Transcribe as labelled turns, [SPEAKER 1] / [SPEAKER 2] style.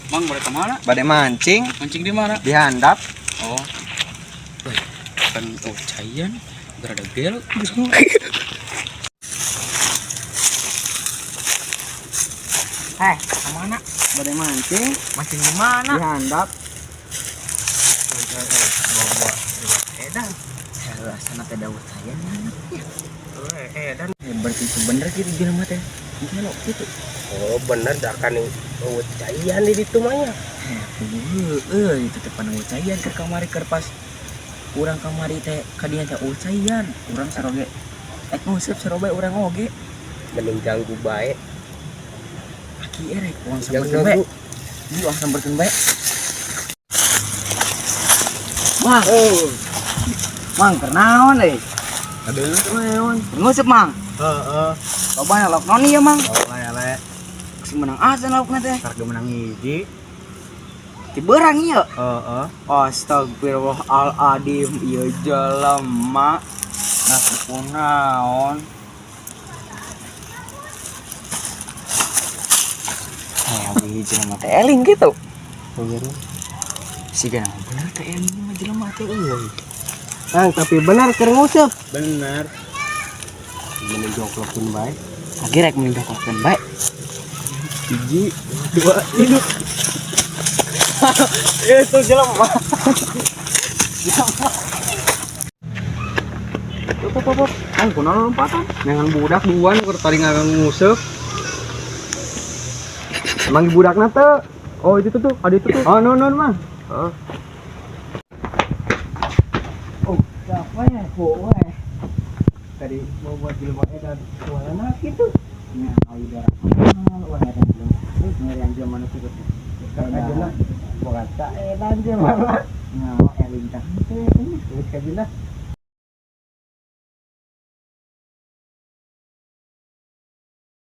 [SPEAKER 1] Mang, balik ke mana?
[SPEAKER 2] Bade mancing
[SPEAKER 1] Mancing di mana?
[SPEAKER 2] di handap.
[SPEAKER 1] Oh. Kan cayan, berada gel.
[SPEAKER 2] Kemana? Bade mancing
[SPEAKER 1] Mancing di mana?
[SPEAKER 2] di handap.
[SPEAKER 1] Bawa edan.
[SPEAKER 2] Sana teh daun saya anaknya.
[SPEAKER 1] Edan.
[SPEAKER 2] Berarti itu bener gitu bilang mah teh. Gimana gitu?
[SPEAKER 3] Oh bener dah kan yang cayan di situ mah ya.
[SPEAKER 2] Itu teh panu cayan ke kamari kerpas. Urang kamari teh kadinya teh cayan. Urang saroge nguseup sarobe urang oge.
[SPEAKER 3] Mending ganggu bae.
[SPEAKER 2] Aki erek uang
[SPEAKER 3] Ganggu
[SPEAKER 2] samberkeun bae. Ieu uang samberkeun bae. Mang. Mang kernaon euy?
[SPEAKER 3] Aduh naon.
[SPEAKER 2] Nguseup mang.
[SPEAKER 3] Heeh.
[SPEAKER 2] Loba lauk noni ya mang.
[SPEAKER 3] Oh lele.
[SPEAKER 2] Si menang asa laukna teh.
[SPEAKER 3] Karek menang hiji.
[SPEAKER 2] Ti beurang ieu.
[SPEAKER 3] Heeh.
[SPEAKER 2] Astagfirullahaladzim, ieu jelema nasi kunaon. Ieu jelema teh eling gitu. Siga nama bener teh eling mah jelema teh euy.
[SPEAKER 3] Kang tapi benar keur nguseup. Bener. Mending jongklokeun bae.
[SPEAKER 2] Akhirnya mending jongklokeun bae.
[SPEAKER 3] Hiji, dua, hidup. Itu jelema.
[SPEAKER 2] Pop. Ang kunaon lompatan?
[SPEAKER 3] Dengan budak dua nu keur tadi nguseup. Emang budakna teh. Oh itu tuh, ada itu tuh. Oh non mah. Heeh.
[SPEAKER 2] Siapa ya? Kowe.
[SPEAKER 3] Tadi mau buat jelema edan suara gitu.
[SPEAKER 2] Nya ai darah mahal wah edan belum. Terus ngerian jelema nu kitu teh.
[SPEAKER 3] Kadina bukan tak edan jelema.
[SPEAKER 2] Nya eling tah teh.
[SPEAKER 3] Kadina